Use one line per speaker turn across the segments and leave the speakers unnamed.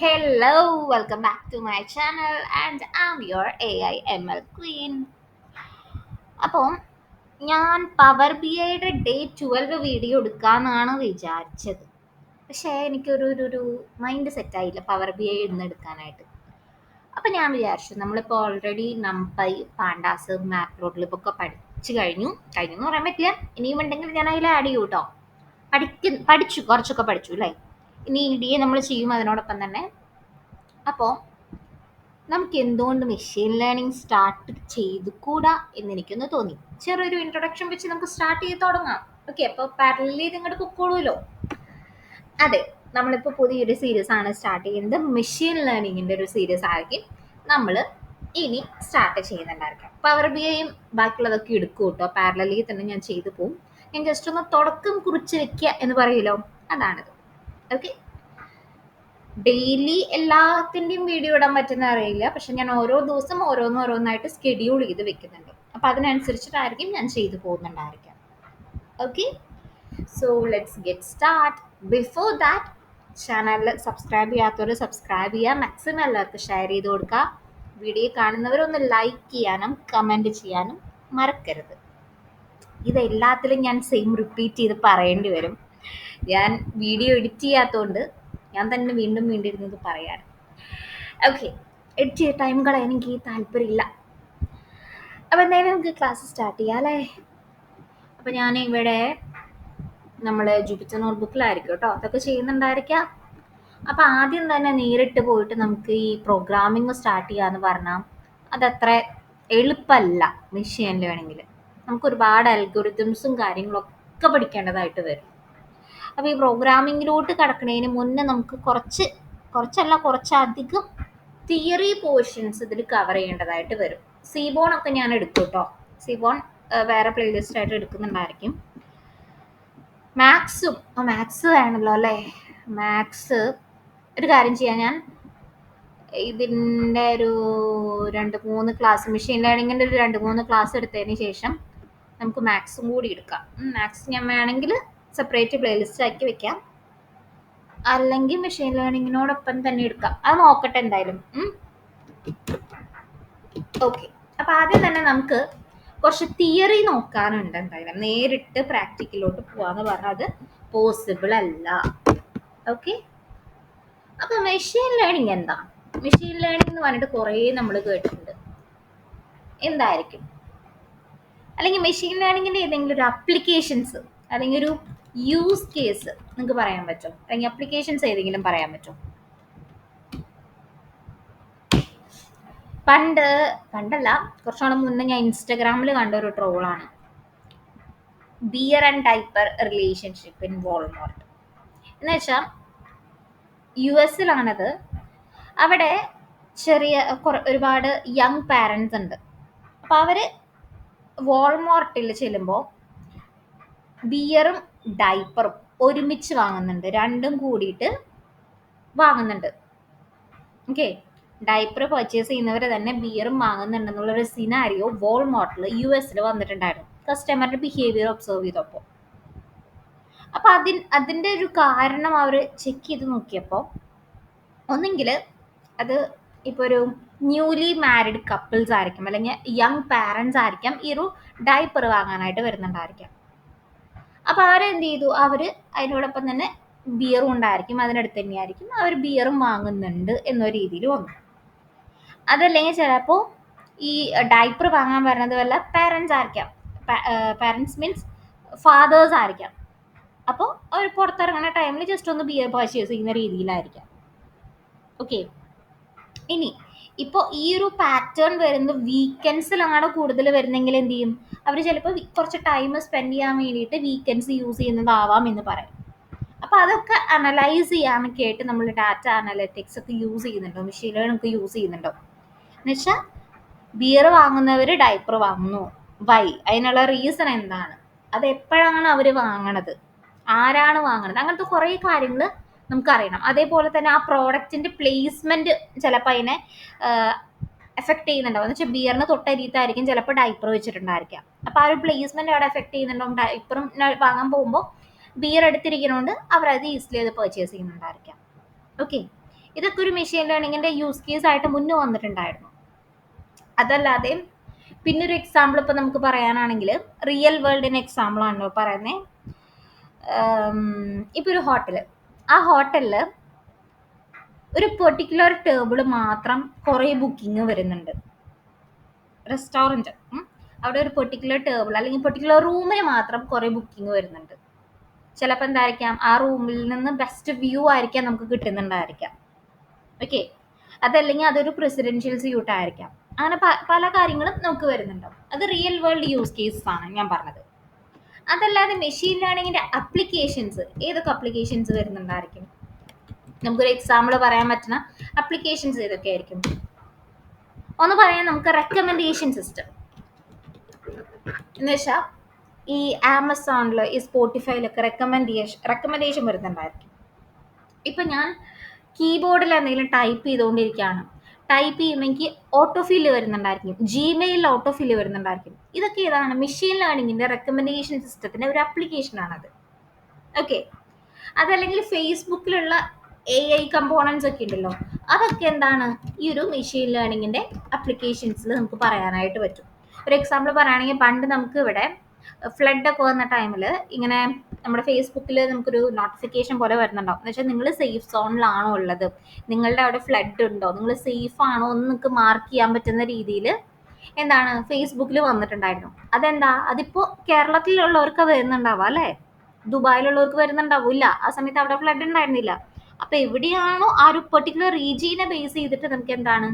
Hello, welcome back to my channel and I'm your AI ML Queen. അപ്പോൾ ഞാൻ power B ഐയുടെ day 12 video എടുക്കാമെന്നാണ് വിചാരിച്ചത്. പക്ഷേ എനിക്കൊരു മൈൻഡ് സെറ്റായില്ല പവർ ബി ഐ ഇന്ന് എടുക്കാനായിട്ട്. അപ്പം ഞാൻ വിചാരിച്ചു നമ്മളിപ്പോൾ ഓൾറെഡി നംപൈ പാണ്ടാസ് മാപ്ലോട്ട്ലിപ്പൊക്കെ കഴിഞ്ഞു എന്ന് പറയാൻ പറ്റില്ല. ഇനിയും ഉണ്ടെങ്കിൽ ഞാൻ അതിൽ ആഡ് ചെയ്യൂ കേട്ടോ. കുറച്ചൊക്കെ പഠിച്ചു അല്ലേ. ഇനി ഡി എ നമ്മൾ ചെയ്യും അതിനോടൊപ്പം തന്നെ. അപ്പോൾ നമുക്ക് എന്തുകൊണ്ട് മെഷീൻ ലേണിംഗ് സ്റ്റാർട്ട് ചെയ്തുകൂടാ എന്ന് എനിക്കൊന്ന് തോന്നി. ചെറിയൊരു ഇൻട്രൊഡക്ഷൻ വെച്ച് നമുക്ക് സ്റ്റാർട്ട് ചെയ്ത് തുടങ്ങാം. ഓക്കെ, അപ്പോൾ പാരലലി നിങ്ങളുടെ പൊക്കോളൂല്ലോ. അതെ, നമ്മളിപ്പോൾ പുതിയൊരു സീരീസ് ആണ് സ്റ്റാർട്ട് ചെയ്യുന്നത്. മെഷീൻ ലേണിങ്ങിൻ്റെ ഒരു സീരീസ് ആയിരിക്കും നമ്മൾ ഇനി സ്റ്റാർട്ട് ചെയ്യുന്നുണ്ടായിരിക്കാം. പവർ ബി ഐയും ബാക്കിയുള്ളതൊക്കെ എടുക്കും കേട്ടോ. പാരലലി തന്നെ ഞാൻ ചെയ്തു പോകും. ഞാൻ ജസ്റ്റ് ഒന്ന് തുടക്കം കുറിച്ച് വെക്കുക എന്ന് പറയുമല്ലോ, അതാണിത്. ഓക്കെ, ഡെയിലി എല്ലാത്തിൻ്റെയും വീഡിയോ ഇടാൻ പറ്റുന്ന അറിയില്ല. പക്ഷെ ഞാൻ ഓരോ ദിവസം ഓരോന്നായിട്ട് സ്കെഡ്യൂൾ ചെയ്ത് വെക്കുന്നുണ്ട്. അപ്പം അതിനനുസരിച്ചിട്ടായിരിക്കും ഞാൻ ചെയ്തു പോകുന്നുണ്ടായിരിക്കാം. Okay, so let's get start. Before that, ചാനലിൽ സബ്സ്ക്രൈബ് ചെയ്യാത്തവർ സബ്സ്ക്രൈബ് ചെയ്യുക, മാക്സിമം എല്ലാവർക്കും ഷെയർ ചെയ്ത് കൊടുക്കുക. വീഡിയോ കാണുന്നവരൊന്ന് ലൈക്ക് ചെയ്യാനും കമൻറ്റ് ചെയ്യാനും മറക്കരുത്. ഇതെല്ലാത്തിലും ഞാൻ സെയിം റിപ്പീറ്റ് ചെയ്ത് പറയേണ്ടി വരും. ഞാൻ വീഡിയോ എഡിറ്റ് ചെയ്യാത്തതുകൊണ്ട് ഞാൻ തന്നെ വീണ്ടും ഇരുന്നത് പറയാണ്. ഓക്കെ, എഡിറ്റ് ചെയ്ത് ടൈം കളയാൻ എനിക്ക് താല്പര്യമില്ല. അപ്പം എന്തായാലും നമുക്ക് ക്ലാസ് സ്റ്റാർട്ട് ചെയ്യാം അല്ലേ. അപ്പം ഞാൻ ഇവിടെ നമ്മൾ ജൂപ്പിറ്റർ നോട്ട്ബുക്കിലായിരിക്കും കേട്ടോ അതൊക്കെ ചെയ്യുന്നുണ്ടായിരിക്കാം. അപ്പം ആദ്യം തന്നെ നേരിട്ട് പോയിട്ട് നമുക്ക് ഈ പ്രോഗ്രാമിങ് സ്റ്റാർട്ട് ചെയ്യാന്ന് പറഞ്ഞാൽ അതത്ര എളുപ്പമല്ല. മെഷീൻ ലേണിങ്ങിൽ നമുക്ക് ഒരുപാട് അൽഗോരിതംസും കാര്യങ്ങളൊക്കെ പഠിക്കേണ്ടതായിട്ട് വരും. അപ്പോൾ ഈ പ്രോഗ്രാമിങ്ങിലോട്ട് കടക്കുന്നതിന് മുന്നേ നമുക്ക് കുറച്ചധികം തിയറി പോർഷൻസ് ഇതിൽ കവർ ചെയ്യേണ്ടതായിട്ട് വരും. സീബോൺ ഒക്കെ ഞാൻ എടുക്കും കേട്ടോ. സീബോൺ വേറെ പ്ലേലിസ്റ്റ് ആയിട്ട് എടുക്കുന്നുണ്ടായിരിക്കും. മാത്സ് വേണമല്ലോ അല്ലേ. മാത്സ് ഒരു കാര്യം ചെയ്യാം, ഞാൻ ഇതിൻ്റെ ഒരു 2-3 ക്ലാസ്, മെഷീൻ ലേണിങ്ങിൻ്റെ ഒരു 2-3 ക്ലാസ് എടുത്തതിന് ശേഷം നമുക്ക് മാത്സും കൂടി എടുക്കാം. മാത്സ് ഞാൻ വേണമെങ്കിൽ സെപ്പറേറ്റ് പ്ലേലിസ്റ്റ് ആക്കി വെക്കാം, അല്ലെങ്കിൽ മെഷീൻ ലേണിങ്ങിനോടൊപ്പം തന്നെ എടുക്കാം. അത് നോക്കട്ടെ എന്തായാലും. ഓക്കെ, അപ്പം ആദ്യം തന്നെ നമുക്ക് കുറച്ച് തിയറി നോക്കാനുണ്ട്. എന്തായാലും നേരിട്ട് പ്രാക്ടിക്കലോട്ട് പോവാന്ന് പറഞ്ഞാൽ അത് പോസിബിൾ അല്ല. ഓക്കെ, അപ്പം മെഷീൻ ലേണിംഗ് എന്താ? മെഷീൻ ലേണിംഗ് എന്ന് പറഞ്ഞിട്ട് കുറേ നമ്മൾ കേട്ടിട്ടുണ്ട്. എന്തായിരിക്കും? അല്ലെങ്കിൽ മെഷീൻ ലേണിങ്ങിൻ്റെ ഏതെങ്കിലും ഒരു അപ്ലിക്കേഷൻസ് അല്ലെങ്കിൽ ഒരു യൂസ് കേസ് നിങ്ങൾക്ക് പറയാൻ പറ്റുമോ? അല്ലെങ്കിൽ അപ്ലിക്കേഷൻസ് ഏതെങ്കിലും പറയാൻ പറ്റുമോ? പണ്ടല്ല, കുറച്ചുകൂടെ മുന്നേ ഞാൻ ഇൻസ്റ്റഗ്രാമിൽ കണ്ട ഒരു ട്രോളാണ് beer and diaper relationship in Walmart എന്ന് വെച്ചാൽ US-ലാണത്. അവിടെ ഒരുപാട് യങ് പാരൻസ് ഉണ്ട്. അപ്പോൾ അവർ വോൾമാർട്ടിൽ ചെല്ലുമ്പോൾ ബിയറും ഡൈപ്പറും ഒരുമിച്ച് വാങ്ങുന്നുണ്ട്, രണ്ടും കൂടിയിട്ട് വാങ്ങുന്നുണ്ട്. ഓക്കെ, ഡൈപ്പർ പർച്ചേസ് ചെയ്യുന്നവർ തന്നെ ബിയറും വാങ്ങുന്നുണ്ടെന്നുള്ളൊരു സിനാരിയോ വോൾമാർട്ടിൽ US-ൽ വന്നിട്ടുണ്ടായിരുന്നു. കസ്റ്റമറിന്റെ ബിഹേവിയർ ഒബ്സർവ് ചെയ്തപ്പോൾ. അപ്പം അതിൻ്റെ ഒരു കാരണം അവർ ചെക്ക് ചെയ്ത് നോക്കിയപ്പോൾ ഒന്നെങ്കിൽ അത് ഇപ്പോൾ ഒരു ന്യൂലി മാരിഡ് കപ്പിൾസ് ആയിരിക്കും, അല്ലെങ്കിൽ യങ് പാരൻസ് ആയിരിക്കാം ഈ ഒരു ഡൈപ്പർ വാങ്ങാനായിട്ട് വരുന്നുണ്ടായിരിക്കാം. അപ്പോൾ അവരെന്ത് ചെയ്തു, അവർ അതിനോടൊപ്പം തന്നെ ബിയറും ഉണ്ടായിരിക്കും, അതിനടുത്ത് തന്നെയായിരിക്കും അവർ ബിയറും വാങ്ങുന്നുണ്ട് എന്നൊരു രീതിയിൽ വന്നു. അതല്ലെങ്കിൽ ചിലപ്പോൾ ഈ ഡൈപ്പർ വാങ്ങാൻ വരുന്നത് വല്ല പാരൻസ് ആയിരിക്കാം. പാരൻസ് മീൻസ് ഫാദേഴ്സ് ആയിരിക്കാം. അപ്പോൾ അവർ പുറത്തിറങ്ങുന്ന ടൈമിൽ ജസ്റ്റ് ഒന്ന് ബിയർ പർച്ചേസ് ചെയ്യുന്ന രീതിയിലായിരിക്കാം. ഓക്കെ, ഇനി ഇപ്പോൾ ഈ ഒരു പാറ്റേൺ വരുന്നത് വീക്കെൻഡ്സിലാണ് കൂടുതൽ വരുന്നെങ്കിൽ എന്ത് ചെയ്യും, അവർ ചിലപ്പോൾ കുറച്ച് ടൈം സ്പെൻഡ് ചെയ്യാൻ വേണ്ടിയിട്ട് വീക്കെൻഡ്സ് യൂസ് ചെയ്യുന്നതാവാം എന്ന് പറയും. അപ്പോൾ അതൊക്കെ അനലൈസ് ചെയ്യാനൊക്കെ ആയിട്ട് നമ്മൾ ഡാറ്റ അനലറ്റിക്സ് ഒക്കെ യൂസ് ചെയ്യുന്നുണ്ടോ, മെഷീൻ ലേണിംഗ് ഒക്കെ യൂസ് ചെയ്യുന്നുണ്ടോ എന്നുവെച്ചാൽ ബിയർ വാങ്ങുന്നവർ ഡൈപ്പർ വാങ്ങുന്നു, വൈ, അതിനുള്ള റീസൺ എന്താണ്, അത് എപ്പോഴാണ് അവർ വാങ്ങണത്, ആരാണ് വാങ്ങണത്, അങ്ങനത്തെ കുറേ കാര്യങ്ങൾ നമുക്കറിയണം. അതേപോലെ തന്നെ ആ പ്രോഡക്റ്റിൻ്റെ പ്ലേസ്മെൻറ്റ് ചിലപ്പോൾ അതിനെ എഫക്റ്റ് ചെയ്യുന്നുണ്ടാവും. എന്ന് വെച്ചാൽ ബിയറിന് തൊട്ടരിയത്തായിരിക്കും ചിലപ്പോൾ ഡൈപ്പർ വെച്ചിട്ടുണ്ടായിരിക്കാം. അപ്പോൾ ആ ഒരു പ്ലേസ്മെൻറ്റ് അവിടെ എഫക്റ്റ് ചെയ്യുന്നുണ്ടാവും. ഡൈപ്പറും വാങ്ങാൻ പോകുമ്പോൾ ബിയർ എടുത്തിരിക്കുന്നതുകൊണ്ട് അവരത് ഈസിലി അത് പർച്ചേസ് ചെയ്യുന്നുണ്ടായിരിക്കാം. ഓക്കെ, ഇതൊക്കെ ഒരു മെഷീൻ ലേണിങ്ങിന്റെ യൂസ് കേസ് ആയിട്ട് മുന്നേ വന്നിട്ടുണ്ടായിരുന്നു. അതല്ലാതെ പിന്നൊരു എക്സാമ്പിൾ ഇപ്പൊ നമുക്ക് പറയാനാണെങ്കിൽ റിയൽ വേൾഡിന് എക്സാമ്പിൾ ആണല്ലോ പറയുന്നത്. ഇപ്പൊ ഒരു ഹോട്ടല്, ആ ഹോട്ടലില് ഒരു പെർട്ടിക്കുലർ ടേബിൾ മാത്രം കുറേ ബുക്കിംഗ് വരുന്നുണ്ട്. റെസ്റ്റോറൻറ്റ്, അവിടെ ഒരു പെർട്ടിക്കുലർ ടേബിൾ അല്ലെങ്കിൽ പെർട്ടിക്കുലർ റൂമിന് മാത്രം കുറേ ബുക്കിംഗ് വരുന്നുണ്ട്. ചിലപ്പോൾ എന്തായിരിക്കാം, ആ റൂമിൽ നിന്ന് ബെസ്റ്റ് വ്യൂ ആയിരിക്കാം നമുക്ക് കിട്ടുന്നുണ്ടായിരിക്കാം. ഓക്കെ, അതല്ലെങ്കിൽ അതൊരു പ്രസിഡൻഷ്യൽ സ്യൂട്ട് ആയിരിക്കാം. അങ്ങനെ പല കാര്യങ്ങളും നമുക്ക് വരുന്നുണ്ടാവും. അത് റിയൽ വേൾഡ് യൂസ് കേസസ് ആണ് ഞാൻ പറഞ്ഞത്. അതല്ലാതെ മെഷീൻ ലേണിങ്ങിന്റെ അപ്ലിക്കേഷൻസ്, ഏതൊക്കെ അപ്ലിക്കേഷൻസ് വരുന്നുണ്ടായിരിക്കും? നമുക്കൊരു എക്സാമ്പിൾ പറയാൻ പറ്റുന്ന അപ്ലിക്കേഷൻസ് ഏതൊക്കെയായിരിക്കും? ഒന്ന് പറയാൻ നമുക്ക് റെക്കമെൻഡേഷൻ സിസ്റ്റം എന്ന് വെച്ചാൽ ഈ ആമസോണിൽ, ഈ സ്പോട്ടിഫൈയിലൊക്കെ റെക്കമെൻഡേഷൻ വരുന്നുണ്ടായിരിക്കും. ഇപ്പൊ ഞാൻ കീബോർഡിൽ എന്തെങ്കിലും ടൈപ്പ് ചെയ്തുകൊണ്ടിരിക്കുകയാണ്, ടൈപ്പ് ചെയ്യുമ്പോൾ എനിക്ക് ഓട്ടോഫില്ല് വരുന്നുണ്ടായിരിക്കും, ജിമെയിലിൽ ഓട്ടോഫില്ല് വരുന്നുണ്ടായിരിക്കും. ഇതൊക്കെ ഏതാണ്? മെഷീൻ ലേണിങ്ങിന്റെ റെക്കമെൻഡേഷൻ സിസ്റ്റത്തിന്റെ ഒരു ആപ്ലിക്കേഷൻ ആണത്. ഓക്കെ, അതല്ലെങ്കിൽ ഫേസ്ബുക്കിലുള്ള AI കമ്പോണൻസ് ഒക്കെ ഉണ്ടല്ലോ, അതൊക്കെ എന്താണ്? ഈ ഒരു മെഷീൻ ലേണിങ്ങിന്റെ അപ്ലിക്കേഷൻസിൽ നമുക്ക് പറയാനായിട്ട് പറ്റും. ഒരു എക്സാമ്പിൾ പറയുകയാണെങ്കിൽ, പണ്ട് നമുക്ക് ഇവിടെ ഫ്ലഡ് ഒക്കെ വന്ന ടൈമിൽ ഇങ്ങനെ നമ്മുടെ ഫേസ്ബുക്കിൽ നമുക്കൊരു നോട്ടിഫിക്കേഷൻ പോലെ വരുന്നുണ്ടാവും. എന്ന് വെച്ചാൽ നിങ്ങൾ സേഫ് സോണിലാണോ ഉള്ളത്, നിങ്ങളുടെ അവിടെ ഫ്ലഡ് ഉണ്ടോ, നിങ്ങൾ സേഫ് ആണോ എന്ന് നിങ്ങൾക്ക് മാർക്ക് ചെയ്യാൻ പറ്റുന്ന രീതിയിൽ എന്താണ് ഫേസ്ബുക്കിൽ വന്നിട്ടുണ്ടായിരുന്നു. അതെന്താ, അതിപ്പോ കേരളത്തിലുള്ളവർക്ക് വരുന്നുണ്ടാവാം അല്ലേ, ദുബായിലുള്ളവർക്ക് വരുന്നുണ്ടാവില്ല. ആ സമയത്ത് അവിടെ ഫ്ലഡ് ഉണ്ടായിരുന്നില്ല. അപ്പൊ എവിടെയാണോ ആ ഒരു പെർട്ടിക്കുലർ റീജിയനെ ബേസ് ചെയ്തിട്ട് നമുക്ക് എന്താണ്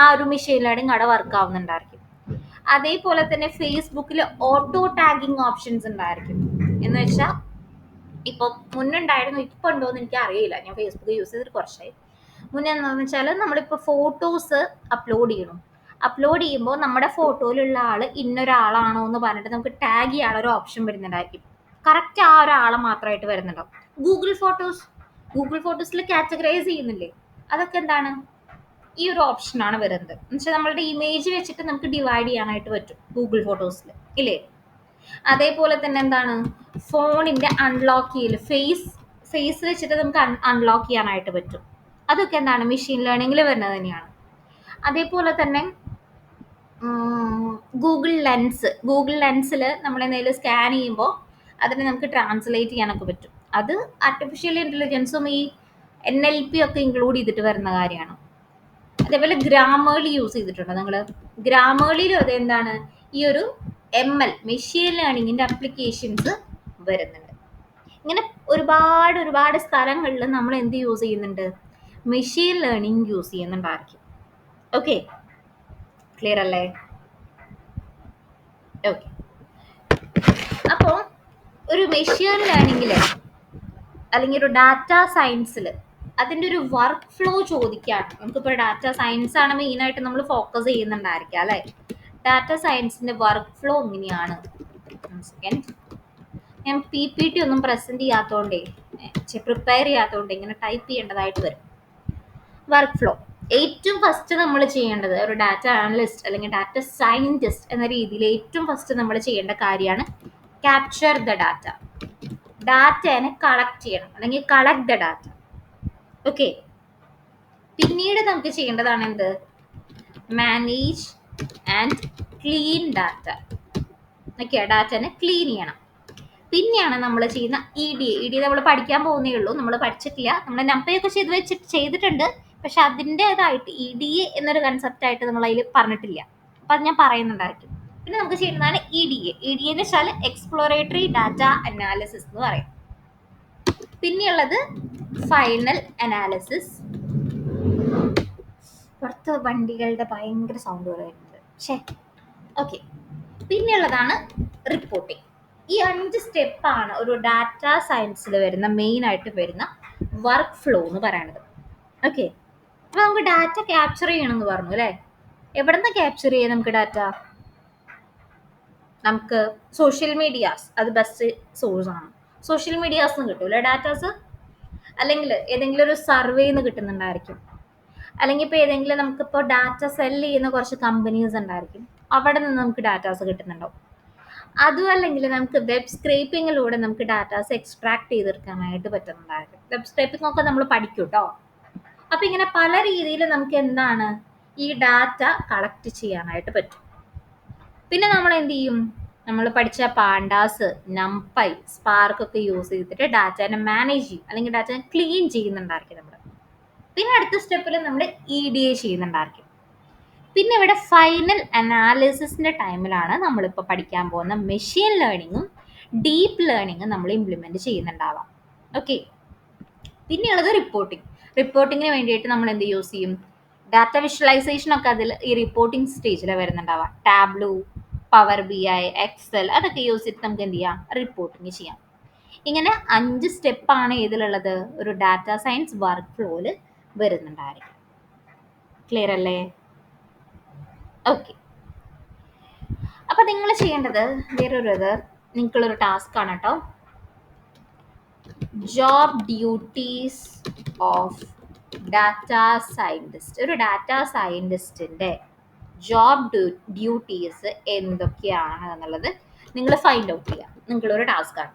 ആ ഒരു മെഷീൻ ലേണിംഗ് അവിടെ വർക്ക് ആവുന്നുണ്ടായിരിക്കും. അതേപോലെ തന്നെ ഫേസ്ബുക്കിൽ ഓട്ടോ ടാഗിങ് ഓപ്ഷൻസ് ഉണ്ടായിരിക്കും. എന്ന് വെച്ചാൽ ഇപ്പൊ മുന്നുണ്ടായിരുന്നു, ഇപ്പൊ ഉണ്ടോ എന്ന് എനിക്ക് അറിയില്ല, ഞാൻ ഫേസ്ബുക്ക് യൂസ് ചെയ്തിട്ട് കുറച്ചായി. മുന്നേ എന്താണെന്ന് വെച്ചാൽ നമ്മളിപ്പോൾ ഫോട്ടോസ് അപ്ലോഡ് ചെയ്യണം, അപ്ലോഡ് ചെയ്യുമ്പോൾ നമ്മുടെ ഫോട്ടോയിലുള്ള ആള് ഇന്നൊരാളാണോ എന്ന് പറഞ്ഞിട്ട് നമുക്ക് ടാഗ് ചെയ്യാനുള്ള ഒരു ഓപ്ഷൻ വരുന്നുണ്ടായിരിക്കും. കറക്റ്റ് ആ ഒരാളെ മാത്രമായിട്ട് വരുന്നുണ്ടാവും. ഗൂഗിൾ ഫോട്ടോസിൽ കാറ്റഗറൈസ് ചെയ്യുന്നില്ലേ, അതൊക്കെ എന്താണ് ഈ ഒരു ഓപ്ഷനാണ് വരുന്നത്. എന്ന് വെച്ചാൽ നമ്മളുടെ ഇമേജ് വെച്ചിട്ട് നമുക്ക് ഡിവൈഡ് ചെയ്യാനായിട്ട് പറ്റും ഗൂഗിൾ ഫോട്ടോസിൽ ഇല്ലേ. അതേപോലെ തന്നെ എന്താണ്, ഫോണിന്റെ അൺലോക്ക് ചെയ്യൽ, ഫേസ് വെച്ചിട്ട് നമുക്ക് അൺലോക്ക് ചെയ്യാനായിട്ട് പറ്റും. അതൊക്കെ എന്താണ് മെഷീൻ ലേണിംഗിൽ വരുന്നത് തന്നെയാണ്. അതേപോലെ തന്നെ ഗൂഗിൾ ലെൻസിൽ നമ്മൾ എന്തെങ്കിലും സ്കാൻ ചെയ്യുമ്പോൾ അതിനെ നമുക്ക് ട്രാൻസ്ലേറ്റ് ചെയ്യാനൊക്കെ പറ്റും. അത് ആർട്ടിഫിഷ്യൽ ഇന്റലിജൻസും ഈ NLP ഒക്കെ ഇൻക്ലൂഡ് ചെയ്തിട്ട് വരുന്ന കാര്യമാണ്. അതേപോലെ ഗ്രാമേർലി യൂസ് ചെയ്തിട്ടുണ്ടോ നിങ്ങൾ? ഗ്രാമേർലിയിലും അതെന്താണ് ഈ ഒരു മെഷീൻ ലേണിങ്ങിന്റെ അപ്ലിക്കേഷൻസ് വരുന്നുണ്ട്. ഇങ്ങനെ ഒരുപാട് സ്ഥലങ്ങളിൽ നമ്മൾ എന്ത് യൂസ് ചെയ്യുന്നുണ്ട്? മെഷീൻ ലേണിംഗ് യൂസ് ചെയ്യുന്നുണ്ടായിരിക്കും. ഓക്കെ, ക്ലിയർ അല്ലേ? ഓക്കെ, അപ്പോൾ ഒരു മെഷീൻ ലേണിംഗിൽ അല്ലെങ്കിൽ ഒരു ഡാറ്റ സയൻസിൽ അതിൻ്റെ ഒരു വർക്ക് ഫ്ലോ ചോദിക്കുകയാണ്. നമുക്കിപ്പോൾ ഡാറ്റ സയൻസ് ആണ് മെയിനായിട്ട് നമ്മൾ ഫോക്കസ് ചെയ്യുന്നുണ്ടായിരിക്കാം അല്ലേ. ഡാറ്റ സയൻസിൻ്റെ വർക്ക് ഫ്ലോ എങ്ങനെയാണ്? സെക്കൻഡ്, ഞാൻ PPT ഒന്നും പ്രസൻറ്റ് ചെയ്യാത്തതുകൊണ്ടേ, പ്രിപ്പയർ ചെയ്യാത്തതുകൊണ്ട് ഇങ്ങനെ ടൈപ്പ് ചെയ്യേണ്ടതായിട്ട് വരും. വർക്ക് ഫ്ലോ ഏറ്റവും ഫസ്റ്റ് നമ്മൾ ചെയ്യേണ്ടത്, ഒരു ഡാറ്റ അനലിസ്റ്റ് അല്ലെങ്കിൽ ഡാറ്റ സയൻറ്റിസ്റ്റ് എന്ന രീതിയിൽ ഏറ്റവും ഫസ്റ്റ് നമ്മൾ ചെയ്യേണ്ട കാര്യമാണ് ക്യാപ്ചർ ദ ഡാറ്റ. ഡാറ്റനെ കളക്ട് ചെയ്യണം അല്ലെങ്കിൽ കളക്ട് ദ ഡാറ്റ. ഓക്കെ, പിന്നീട് നമുക്ക് ചെയ്യേണ്ടതാണ് എന്ത്? Manage and clean data. Okay, ഡാറ്റനെ ക്ലീൻ ചെയ്യണം. പിന്നെയാണ് നമ്മൾ ചെയ്യുന്ന EDA നമ്മൾ പഠിക്കാൻ പോകുന്നേ ഉള്ളൂ, നമ്മൾ പഠിച്ചിട്ടില്ല. നമ്മൾ നമ്പയൊക്കെ ചെയ്തിട്ടുണ്ട്, പക്ഷെ അതിൻ്റെതായിട്ട് EDA എന്നൊരു കൺസെപ്റ്റ് ആയിട്ട് നമ്മൾ അതിൽ പറഞ്ഞിട്ടില്ല. അപ്പം അത് ഞാൻ പറയുന്നുണ്ടായിരിക്കും. പിന്നെ നമുക്ക് ചെയ്യുന്നതാണ് EDA എന്ന് വെച്ചാൽ എക്സ്പ്ലോറേറ്ററി ഡാറ്റ അനാലിസിസ് എന്ന് പറയും. പിന്നെയുള്ളത് ഫൈനൽ അനാലിസിസ്. പുറത്ത് വണ്ടികളുടെ ഭയങ്കര സൗണ്ട് വരുന്നുണ്ട്. ഓക്കെ, പിന്നെയുള്ളതാണ് റിപ്പോർട്ടിംഗ്. ഈ 5 സ്റ്റെപ്പാണ് ഒരു ഡാറ്റ സയൻസിൽ വരുന്ന മെയിനായിട്ട് വരുന്ന വർക്ക് ഫ്ലോ എന്ന് പറയുന്നത്. ഓക്കെ, അപ്പോൾ നമുക്ക് ഡാറ്റ ക്യാപ്ചർ ചെയ്യണമെന്ന് പറഞ്ഞു അല്ലേ. എവിടെ നിന്ന് ക്യാപ്ചർ ചെയ്യാം നമുക്ക് ഡാറ്റ? നമുക്ക് സോഷ്യൽ മീഡിയാസ് അത് ബെസ്റ്റ് സോഴ്സ് ആണ്. സോഷ്യൽ മീഡിയാസ് നിന്ന് കിട്ടൂല ഡാറ്റാസ്, അല്ലെങ്കിൽ ഏതെങ്കിലും ഒരു സർവേന്ന് കിട്ടുന്നുണ്ടായിരിക്കും, അല്ലെങ്കിൽ ഇപ്പോൾ ഏതെങ്കിലും നമുക്കിപ്പോൾ ഡാറ്റ സെല് ചെയ്യുന്ന കുറച്ച് കമ്പനീസ് ഉണ്ടായിരിക്കും, അവിടെ നിന്ന് നമുക്ക് ഡാറ്റാസ് കിട്ടുന്നുണ്ടാവും. അതും അല്ലെങ്കിൽ നമുക്ക് വെബ് സ്ക്രേപ്പിങ്ങിലൂടെ നമുക്ക് ഡാറ്റാസ് എക്സ്ട്രാക്ട് ചെയ്തെടുക്കാനായിട്ട് പറ്റുന്നുണ്ടായിരിക്കും. വെബ് സ്ക്രേപ്പിംഗ് ഒക്കെ നമ്മൾ പഠിക്കും കേട്ടോ. അപ്പൊ ഇങ്ങനെ പല രീതിയിൽ നമുക്ക് എന്താണ് ഈ ഡാറ്റ കളക്ട് ചെയ്യാനായിട്ട് പറ്റും. പിന്നെ നമ്മൾ എന്ത് ചെയ്യും, നമ്മൾ പഠിച്ച പാണ്ടാസ്, നംപൈ, സ്പാർക്ക് ഒക്കെ യൂസ് ചെയ്തിട്ട് ഡാറ്റനെ മാനേജ് ചെയ്യും, അല്ലെങ്കിൽ ഡാറ്റനെ ക്ലീൻ ചെയ്യുന്നുണ്ടായിരിക്കും നമ്മൾ. പിന്നെ അടുത്ത സ്റ്റെപ്പിൽ നമ്മൾ EDA ചെയ്യുന്നുണ്ടായിരിക്കും. പിന്നെ ഇവിടെ ഫൈനൽ അനാലിസിസിന്റെ ടൈമിലാണ് നമ്മളിപ്പോൾ പഠിക്കാൻ പോകുന്ന മെഷീൻ ലേണിങ്ങും ഡീപ്പ് ലേണിങ്ങും നമ്മൾ ഇംപ്ലിമെന്റ് ചെയ്യുന്നുണ്ടാവാം. ഓക്കെ. പിന്നെയുള്ളത് റിപ്പോർട്ടിങ്ങിന് വേണ്ടിയിട്ട് നമ്മൾ എന്ത് യൂസ് ചെയ്യും, ഡാറ്റ വിഷ്വലൈസേഷൻ ഒക്കെ അതിൽ ഈ റിപ്പോർട്ടിംഗ് സ്റ്റേജിൽ വരുന്നുണ്ടാവാം. ടാബ്ലൂ, പവർ BI, എക്സൽ, അതൊക്കെ യൂസ് ചെയ്തിട്ട് നമുക്ക് എന്ത് ചെയ്യാം, റിപ്പോർട്ടിങ് ചെയ്യാം. ഇങ്ങനെ 5 സ്റ്റെപ്പാണ് ഇതിലുള്ളത്, ഒരു ഡാറ്റ സയൻസ് വർക്ക് ഫ്ലോയിൽ വരുന്നുണ്ടായിരിക്കും. ക്ലിയർ അല്ലേ? ഓക്കെ. അപ്പൊ നിങ്ങൾ ചെയ്യേണ്ടത് നിങ്ങൾക്കുള്ളൊരു ടാസ്ക് ആണ് കേട്ടോ. Job duties of data scientist. ഒരു ഡാറ്റ സയന്റിസ്റ്റിന്റെ ജോബ് ഡ്യൂട്ടീസ് എന്തൊക്കെയാണ് എന്നുള്ളത് നിങ്ങൾ ഫൈൻഡ് ഔട്ട് ചെയ്യുക. നിങ്ങൾക്കുള്ളൊരു ടാസ്ക് ആണ്.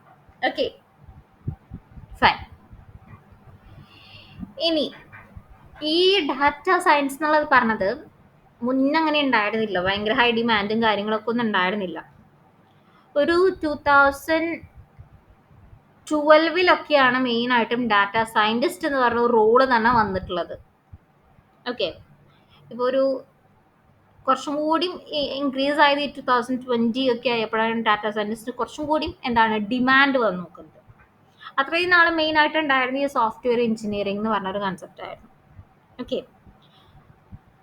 Okay, fine. ഇനി ഈ ഡാറ്റ സയൻസ് എന്നുള്ളത് പറഞ്ഞത് മുന്നങ്ങനെ ഉണ്ടായിരുന്നില്ല, ഭയങ്കര ഹൈ ഡിമാൻഡും കാര്യങ്ങളൊക്കെ ഒന്നും ഉണ്ടായിരുന്നില്ല. ഒരു 2012 മെയിനായിട്ടും ഡാറ്റ സയന്റിസ്റ്റ് എന്ന് പറഞ്ഞ റോള് തന്നെ വന്നിട്ടുള്ളത്. ഓക്കെ. ഇപ്പോൾ ഒരു കുറച്ചും കൂടി ഇൻക്രീസ് ആയത് 2020 ഒക്കെ ആയപ്പോഴാണ് ഡാറ്റ സയന്റിസ്റ്റ് കുറച്ചും കൂടി എന്താണ് ഡിമാൻഡ് വന്ന് നോക്കുന്നത്. അത്രയും നാൾ മെയിനായിട്ട് ഉണ്ടായിരുന്ന ഈ സോഫ്റ്റ്വെയർ എഞ്ചിനീയറിംഗ് എന്ന് പറഞ്ഞൊരു കൺസെപ്റ്റ് ആയിരുന്നു. ഓക്കെ.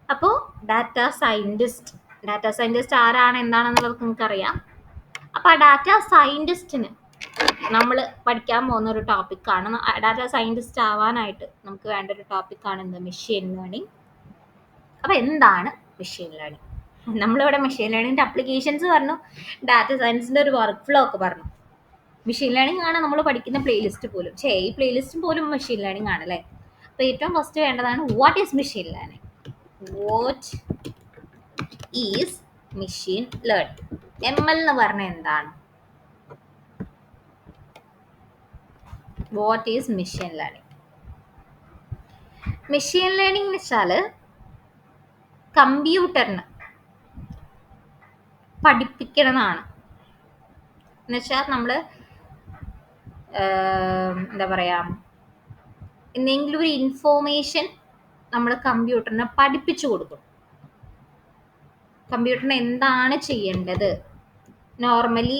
അപ്പോൾ ഡാറ്റ സയന്റിസ്റ്റ് ആരാണ് എന്താണെന്നുള്ളത് നിങ്ങൾക്കറിയാം. അപ്പോൾ ആ ഡാറ്റ സയന്റിസ്റ്റിന് നമ്മൾ പഠിക്കാൻ പോകുന്ന ഒരു ടോപ്പിക്കാണ്, ഡാറ്റ സയന്റിസ്റ്റ് ആവാനായിട്ട് നമുക്ക് വേണ്ട ഒരു ടോപ്പിക്കാണ് എന്ത്, മെഷീൻ ലേണിംഗ്. അപ്പോൾ എന്താണ് മെഷീൻ ലേണിംഗ്? നമ്മളിവിടെ മെഷീൻ ലേണിംഗിൻ്റെ അപ്ലിക്കേഷൻസ് പറഞ്ഞു, ഡാറ്റ സയൻസിൻ്റെ ഒരു വർക്ക് ഫ്ലോ ഒക്കെ പറഞ്ഞു. മെഷീൻ ലേണിംഗ് ആണ് നമ്മൾ പഠിക്കുന്ന പ്ലേലിസ്റ്റ് പോലും. ഈ പ്ലേലിസ്റ്റ് പോലും മെഷീൻ ലേണിംഗ് ആണ് അല്ലേ? അപ്പോൾ ഏറ്റവും ഫസ്റ്റ് വേണ്ടതാണ് what is machine learning. What is machine learning? ML എന്ന് പറഞ്ഞാൽ എന്താണ്? What is machine learning? Machine learning എന്ന് വെച്ചാൽ കമ്പ്യൂട്ടറിന് പഠിപ്പിക്കണമെന്നാണ്. എന്നുവെച്ചാൽ നമ്മൾ എന്താ പറയുക, എന്തെങ്കിലും ഒരു ഇൻഫോർമേഷൻ നമ്മൾ കമ്പ്യൂട്ടറിന് പഠിപ്പിച്ചു കൊടുക്കും. കമ്പ്യൂട്ടറിന് എന്താണ് ചെയ്യേണ്ടത്, നോർമലി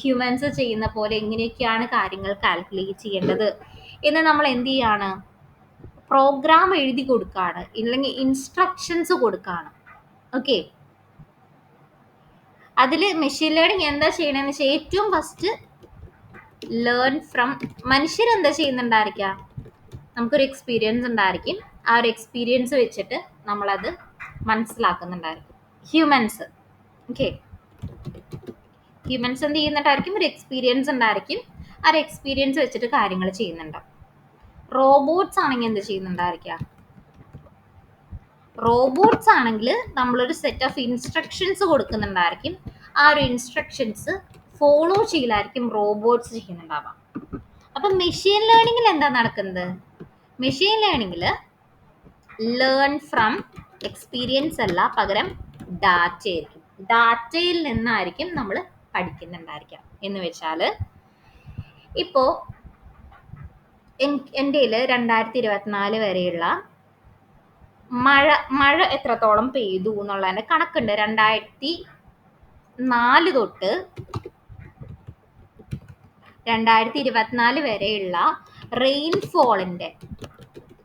ഹ്യൂമൻസ് ചെയ്യുന്ന പോലെ എങ്ങനെയൊക്കെയാണ് കാര്യങ്ങൾ കാൽക്കുലേറ്റ് ചെയ്യേണ്ടത് എന്ന് നമ്മൾ എന്ത് ചെയ്യാണ്, പ്രോഗ്രാം എഴുതി കൊടുക്കുകയാണ്, ഇല്ലെങ്കിൽ ഇൻസ്ട്രക്ഷൻസ് കൊടുക്കുകയാണ്. ഓക്കെ. അതിൽ മെഷീൻ ലേണിംഗ് എന്താ ചെയ്യണമെന്ന് വെച്ചാൽ ഏറ്റവും ഫസ്റ്റ് ലേൺ ഫ്രം, മനുഷ്യരെന്താ ചെയ്യുന്നുണ്ടായിരിക്കുക, നമുക്കൊരു എക്സ്പീരിയൻസ് ഉണ്ടായിരിക്കും, ആ ഒരു എക്സ്പീരിയൻസ് വെച്ചിട്ട് നമ്മളത് മനസ്സിലാക്കുന്നുണ്ടായിരിക്കും. ഹ്യൂമൻസ് എന്ത് ചെയ്യുന്നുണ്ടായിരിക്കും, ഒരു എക്സ്പീരിയൻസ് ഉണ്ടായിരിക്കും, ആ ഒരു എക്സ്പീരിയൻസ് വെച്ചിട്ട് കാര്യങ്ങൾ ചെയ്യുന്നുണ്ടാവും. റോബോട്ട്സ് ആണെങ്കിൽ എന്ത് ചെയ്യുന്നുണ്ടായിരിക്കുക, റോബോട്ട്സ് ആണെങ്കിൽ നമ്മളൊരു സെറ്റ് ഓഫ് ഇൻസ്ട്രക്ഷൻസ് കൊടുക്കുന്നുണ്ടായിരിക്കും, ആ ഒരു ഇൻസ്ട്രക്ഷൻസ് ഫോളോ ചെയ്യലായിരിക്കും റോബോട്ട്സ് ചെയ്യുന്നുണ്ടാവാം. അപ്പം മെഷീൻ ലേണിംഗിൽ എന്താ നടക്കുന്നത്, മെഷീൻ ലേണിംഗിൽ ലേൺ ഫ്രം എക്സ്പീരിയൻസ് അല്ല, പകരം ഡാറ്റ ആയിരിക്കും. ഡാറ്റയിൽ നിന്നായിരിക്കും നമ്മൾ പഠിക്കുന്നുണ്ടായിരിക്കാം. എന്ന് വെച്ചാൽ ഇപ്പോൾ എൻ്റെ 2024 വരെയുള്ള മഴ എത്രത്തോളം പെയ്തു എന്നുള്ളതിൻ്റെ കണക്കുണ്ട്. 2004 തൊട്ട് 2024 വരെയുള്ള റെയിൻഫോളിൻ്റെ,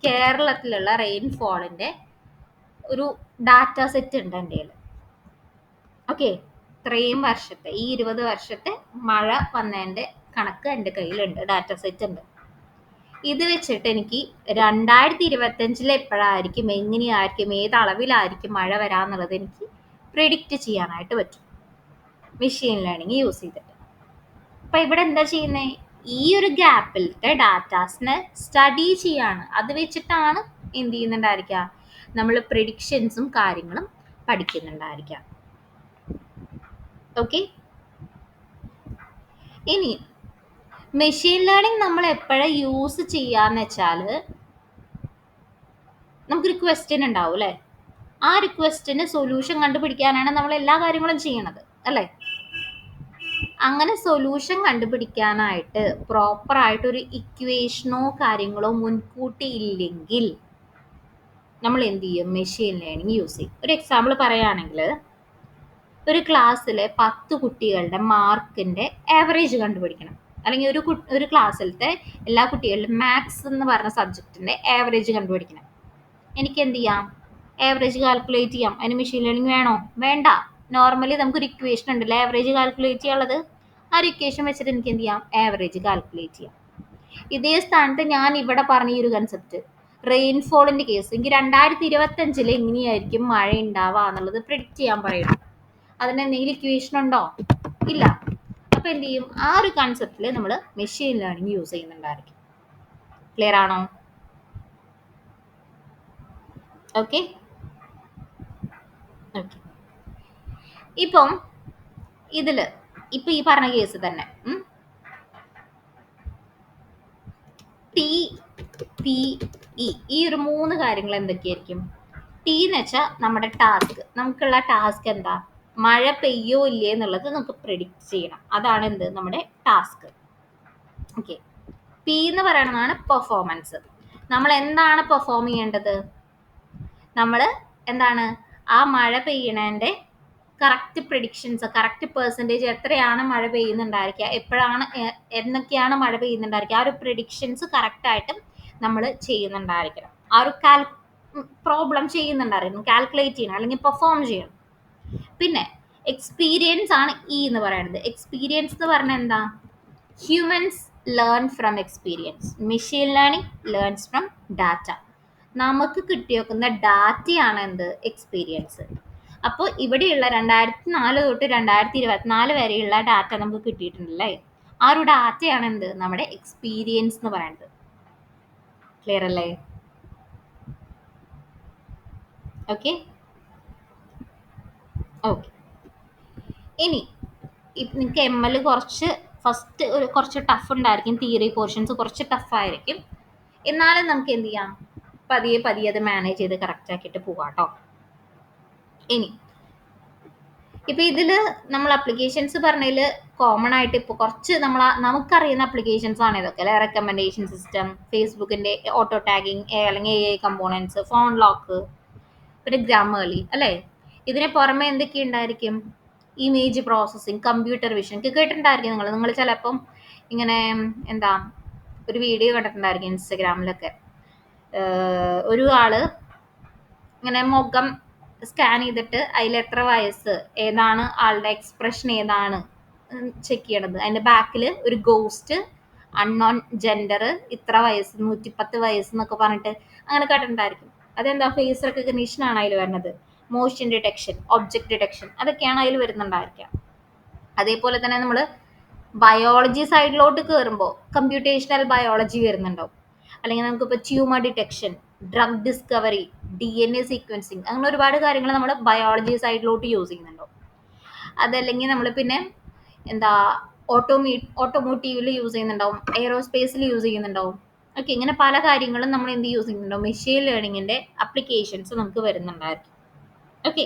കേരളത്തിലുള്ള റെയിൻഫോളിൻ്റെ ഒരു ഡാറ്റ സെറ്റ് ഉണ്ട് എൻ്റെ കയ്യിൽ. ഓക്കെ. ഇത്രയും വർഷത്തെ, ഈ 20 വർഷത്തെ മഴ വന്നതിൻ്റെ കണക്ക് എൻ്റെ കയ്യിലുണ്ട്, ഡാറ്റ സെറ്റ് ഉണ്ട്. ഇത് വെച്ചിട്ട് എനിക്ക് 2025 എപ്പോഴായിരിക്കും, എങ്ങനെയായിരിക്കും, ഏത് അളവിലായിരിക്കും മഴ വരാന്നുള്ളത് എനിക്ക് പ്രിഡിക്റ്റ് ചെയ്യാനായിട്ട് പറ്റും മെഷീൻ ലേണിംഗ് യൂസ് ചെയ്തിട്ട്. അപ്പം ഇവിടെ എന്താ ചെയ്യുന്നത്, ഈ ഒരു ഗ്യാപ്പിലത്തെ ഡാറ്റാസിനെ സ്റ്റഡി ചെയ്യാണ്. അത് വെച്ചിട്ടാണ് എന്ത് ചെയ്യുന്നുണ്ടായിരിക്കുക, നമ്മൾ പ്രിഡിക്ഷൻസും കാര്യങ്ങളും പഠിക്കുന്നുണ്ടായിരിക്കാം. ഓക്കെ. ഇനി മെഷീൻ ലേണിംഗ് നമ്മൾ എപ്പോഴാണ് യൂസ് ചെയ്യാന്ന് വെച്ചാൽ, നമുക്കൊരു ക്വസ്റ്റ്യൻ ഉണ്ടാവും അല്ലേ? ആ റിക്വസ്റ്റിന് സൊല്യൂഷൻ കണ്ടുപിടിക്കാനാണ് നമ്മൾ എല്ലാ കാര്യങ്ങളും ചെയ്യണത് അല്ലേ? അങ്ങനെ സൊല്യൂഷൻ കണ്ടുപിടിക്കാനായിട്ട് പ്രോപ്പറായിട്ട് ഒരു ഇക്വേഷനോ കാര്യങ്ങളോ മുൻകൂട്ടി ഇല്ലെങ്കിൽ നമ്മൾ എന്ത് ചെയ്യും? മെഷീൻ ലേണിംഗ് യൂസ് ചെയ്യും. ഒരു എക്സാമ്പിൾ പറയുകയാണെങ്കിൽ, ഒരു ക്ലാസ്സിലെ 10 കുട്ടികളുടെ മാർക്കിന്റെ ആവറേജ് കണ്ടുപിടിക്കണം. അല്ലെങ്കിൽ ഒരു ക്ലാസ്സിലത്തെ എല്ലാ കുട്ടികളുടെ മാത്സ് എന്ന് പറഞ്ഞ സബ്ജക്റ്റിന്റെ ആവറേജ് കണ്ടുപിടിക്കണം. എനിക്ക് എന്ത് ചെയ്യാം? ആവറേജ് കാൽക്കുലേറ്റ് ചെയ്യാം. അതിന് മെഷീൻ ലേണിംഗ് വേണോ? വേണ്ട. നോർമലി നമുക്കൊരു ഇക്വേഷൻ ഉണ്ടല്ലോ ആവറേജ് കാൽക്കുലേറ്റ് ചെയ്യാനുള്ളത്. ആ ഒരു ഇക്വേഷൻ വെച്ചിട്ട് എനിക്ക് എന്ത് ചെയ്യാം? ആവറേജ് കാൽക്കുലേറ്റ് ചെയ്യാം. ഇതേ സ്ഥാനത്ത് ഞാൻ ഇവിടെ പറഞ്ഞ ഈ ഒരു കൺസെപ്റ്റ്, റെയിൻഫോളിന്റെ കേസ്, എനിക്ക് 2025 എങ്ങനെയായിരിക്കും മഴ ഉണ്ടാവുക എന്നുള്ളത് പ്രിഡിക്റ്റ് ചെയ്യാൻ പറയുന്നു. അതിന് എന്തെങ്കിലും ഇക്വേഷൻ ഉണ്ടോ? ഇല്ല. അപ്പൊ എന്ത് ചെയ്യും? ആ ഒരു കൺസെപ്റ്റില് നമ്മൾ മെഷീൻ ലേണിംഗ് യൂസ് ചെയ്യുന്നുണ്ടായിരിക്കും. ക്ലിയർ ആണോ? ഓക്കെ. ഓക്കെ. ഇപ്പം ഇതില് ഇപ്പൊ ഈ പറഞ്ഞ കേസ് തന്നെ ടി പി ഇ, ഈ ഒരു 3 കാര്യങ്ങൾ എന്തൊക്കെയായിരിക്കും? ടി എന്ന് വെച്ചാൽ നമ്മുടെ ടാസ്ക്. നമുക്കുള്ള ടാസ്ക് എന്താ? മഴ പെയ്യോ ഇല്ലേ എന്നുള്ളത് നമുക്ക് പ്രെഡിക്റ്റ് ചെയ്യണം. അതാണ് എന്ത്? നമ്മുടെ ടാസ്ക്. ഓക്കെ. പി എന്ന് പറയുന്നതാണ് പെർഫോമൻസ്. നമ്മൾ എന്താണ് പെർഫോം ചെയ്യേണ്ടത്? നമ്മൾ എന്താണ് ആ മഴ പെയ്യണതിന്റെ കറക്റ്റ് പ്രിഡിക്ഷൻസ്, കറക്റ്റ് പെർസെൻറ്റേജ്, എത്രയാണ് മഴ പെയ്യുന്നുണ്ടായിരിക്കുക, എപ്പോഴാണ് എന്നൊക്കെയാണ് മഴ പെയ്യുന്നുണ്ടായിരിക്കുക, ആ ഒരു പ്രിഡിക്ഷൻസ് കറക്റ്റായിട്ടും നമ്മൾ ചെയ്യുന്നുണ്ടായിരിക്കണം. ആ ഒരു പ്രോബ്ലം ചെയ്യുന്നുണ്ടായിരിക്കണം, കാൽക്കുലേറ്റ് ചെയ്യണം അല്ലെങ്കിൽ പെർഫോം ചെയ്യണം. പിന്നെ എക്സ്പീരിയൻസ് ആണ് ഇ എന്ന് പറയുന്നത്. എക്സ്പീരിയൻസ് എന്ന് പറഞ്ഞാൽ എന്താ? Humans learn from experience, machine learning learns from data. നമുക്ക് കിട്ടിയേക്കുന്ന ഡാറ്റയാണ് എന്ത്? എക്സ്പീരിയൻസ്. അപ്പോൾ ഇവിടെയുള്ള 2004 തൊട്ട് 2024 വരെയുള്ള ഡാറ്റ നമുക്ക് കിട്ടിയിട്ടുണ്ടല്ലേ? ആ ഒരു ഡാറ്റയാണ് എന്ത്? നമ്മുടെ എക്സ്പീരിയൻസ് എന്ന് പറയുന്നത്. ക്ലിയർ അല്ലേ? ഓക്കെ. ഓക്കെ. ഇനി നിങ്ങൾക്ക് ML കുറച്ച് ഫസ്റ്റ് കുറച്ച് ടഫ് ഉണ്ടായിരിക്കും. തിയറി പോർഷൻസ് കുറച്ച് ടഫായിരിക്കും. എന്നാലും നമുക്ക് എന്ത് ചെയ്യാം? പതിയെ പതിയെ അത് മാനേജ് ചെയ്ത് കറക്റ്റ് ആക്കിയിട്ട് പോകാം കേട്ടോ. ഇനി ഇപ്പൊ ഇതില് നമ്മൾ അപ്ലിക്കേഷൻസ് പറഞ്ഞതിൽ കോമൺ ആയിട്ട് ഇപ്പോൾ കുറച്ച് നമുക്കറിയുന്ന അപ്ലിക്കേഷൻസ് ആണ് ഇതൊക്കെ അല്ലെ? റെക്കമെൻഡേഷൻ സിസ്റ്റം, ഫേസ്ബുക്കിന്റെ ഓട്ടോ ടാഗിങ്, അല്ലെങ്കിൽ AI കമ്പോണൻസ്, ഫോൺ ലോക്ക്, പിന്നെ ഗ്രാമർലി അല്ലേ? ഇതിന് പുറമെ എന്തൊക്കെ ഉണ്ടായിരിക്കും? ഇമേജ് പ്രോസസ്സിങ്, കമ്പ്യൂട്ടർ വിഷൻ ഒക്കെ കേട്ടിട്ടുണ്ടായിരിക്കും നിങ്ങൾ ചിലപ്പം ഇങ്ങനെ എന്താ ഒരു വീഡിയോ കണ്ടിട്ടുണ്ടായിരിക്കും ഇൻസ്റ്റഗ്രാമിലൊക്കെ. ഒരു ആള് ഇങ്ങനെ മുഖം സ്കാൻ ചെയ്തിട്ട് അതിൽ എത്ര വയസ്സ്, ഏതാണ് ആളുടെ എക്സ്പ്രഷൻ, ഏതാണ് ചെക്ക് ചെയ്യണത്. അതിന്റെ ബാക്കിൽ ഒരു ഗോസ്റ്റ്, അൺനോൺ ജെൻഡർ, ഇത്ര വയസ്സ്, 110 വയസ്സ് എന്നൊക്കെ പറഞ്ഞിട്ട് അങ്ങനെ കേട്ടിട്ടുണ്ടായിരിക്കും. അതെന്താ? ഫേസ് റെക്കഗ്നീഷൻ ആണ് അതിൽ വരുന്നത്. മോഷൻ ഡിറ്റക്ഷൻ, ഒബ്ജക്ട് ഡിറ്റക്ഷൻ, അതൊക്കെയാണ് അതിൽ വരുന്നുണ്ടായിരിക്കുക. അതേപോലെ തന്നെ നമ്മൾ ബയോളജി സൈഡിലോട്ട് കയറുമ്പോൾ കമ്പ്യൂട്ടേഷണൽ ബയോളജി വരുന്നുണ്ടാവും. അല്ലെങ്കിൽ നമുക്കിപ്പോൾ tumour detection, drug discovery, DNA sequencing, അങ്ങനെ ഒരുപാട് കാര്യങ്ങൾ നമ്മൾ ബയോളജി സൈഡിലോട്ട് യൂസ് ചെയ്യുന്നുണ്ടാവും. അതല്ലെങ്കിൽ നമ്മൾ പിന്നെ എന്താ ഓട്ടോമോട്ടീവിൽ യൂസ് ചെയ്യുന്നുണ്ടാവും, എയറോസ്പേസിൽ യൂസ് ചെയ്യുന്നുണ്ടാവും. ഓക്കെ. ഇങ്ങനെ പല കാര്യങ്ങളും നമ്മൾ എന്ത് യൂസ് ചെയ്യുന്നുണ്ടാവും? മെഷീൻ ലേണിങ്ങിന്റെ അപ്ലിക്കേഷൻസ് നമുക്ക് വരുന്നുണ്ടായിരിക്കും. Okay,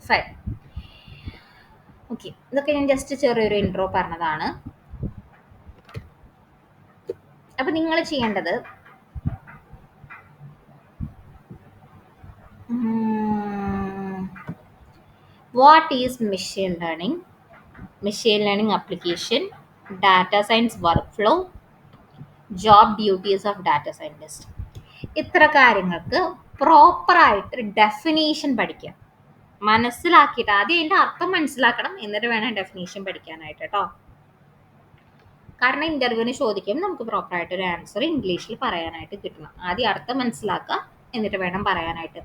fine. ഓക്കെ, ഇതൊക്കെ ഞാൻ ജസ്റ്റ് ചെറിയൊരു ഇൻട്രോ പറഞ്ഞതാണ്. അപ്പൊ നിങ്ങൾ ചെയ്യേണ്ടത് what is machine learning, machine learning application, data science work flow, job duties of data scientist. ഇത്ര കാര്യങ്ങൾക്ക് പ്രോപ്പറായിട്ട് ഡെഫിനീഷൻ പഠിക്കുക. മനസ്സിലാക്കിയിട്ട് ആദ്യം അതിൻ്റെ അർത്ഥം മനസ്സിലാക്കണം, എന്നിട്ട് വേണം ഡെഫിനീഷൻ പഠിക്കാനായിട്ട് കേട്ടോ. കാരണം ഇന്റർവ്യൂവിന് ചോദിക്കും, നമുക്ക് പ്രോപ്പറായിട്ട് ഒരു ആൻസർ ഇംഗ്ലീഷിൽ പറയാനായിട്ട് കിട്ടണം. ആദ്യം അർത്ഥം മനസ്സിലാക്കുക, എന്നിട്ട് വേണം പറയാനായിട്ട്.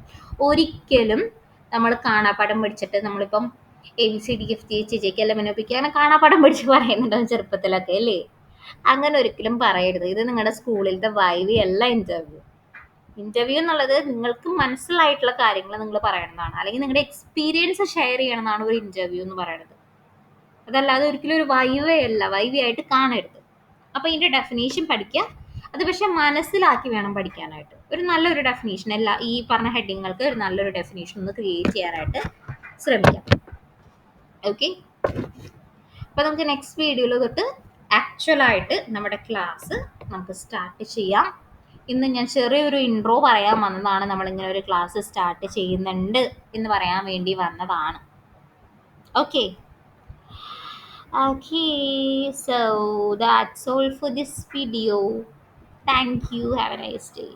ഒരിക്കലും നമ്മൾ കാണാപ്പാഠം പഠിച്ചിട്ട് നമ്മളിപ്പം ABCD LMNOP അങ്ങനെ കാണാപ്പാഠം പഠിച്ച് പറയുന്നുണ്ടാവും ചെറുപ്പത്തിലൊക്കെ അല്ലേ? അങ്ങനെ ഒരിക്കലും പറയരുത്. ഇത് നിങ്ങളുടെ സ്കൂളിലത്തെ വൈവി അല്ല ഇന്റർവ്യൂ. ഇന്റർവ്യൂ എന്നുള്ളത് നിങ്ങൾക്ക് മനസ്സിലായിട്ടുള്ള കാര്യങ്ങൾ നിങ്ങൾ പറയണമെന്നാണ്, അല്ലെങ്കിൽ നിങ്ങളുടെ എക്സ്പീരിയൻസ് ഷെയർ ചെയ്യണമെന്നാണ് ഒരു ഇന്റർവ്യൂ എന്ന് പറയുന്നത്. അതല്ലാതെ ഒരിക്കലും ഒരു വൈവി ആയിട്ട് കാണരുത്. അപ്പൊ ഇതിന്റെ ഡെഫിനേഷൻ പഠിക്കുക, അത് പക്ഷെ മനസ്സിലാക്കി വേണം പഠിക്കാനായിട്ട്. ഒരു നല്ലൊരു ഡെഫിനേഷൻ എല്ലാ ഈ പറഞ്ഞ ഹെഡിങ്ങൾക്ക് ഒരു നല്ലൊരു ഡെഫിനേഷൻ ഒന്ന് ക്രിയേറ്റ് ചെയ്യാനായിട്ട് ശ്രമിക്കാം. ഓക്കെ, അപ്പോൾ നമുക്ക് നെക്സ്റ്റ് വീഡിയോയിൽ തൊട്ട് ആക്ച്വലായിട്ട് നമ്മുടെ ക്ലാസ് നമുക്ക് സ്റ്റാർട്ട് ചെയ്യാം. ഇന്ന് ഞാൻ ചെറിയൊരു ഇൻട്രോ പറയാൻ വന്നതാണ്. നമ്മളിങ്ങനെ ഒരു ക്ലാസ് സ്റ്റാർട്ട് ചെയ്യുന്നുണ്ട് എന്ന് പറയാൻ വേണ്ടി വന്നതാണ്. Okay, so that's all for this video. Thank you. Have a nice day.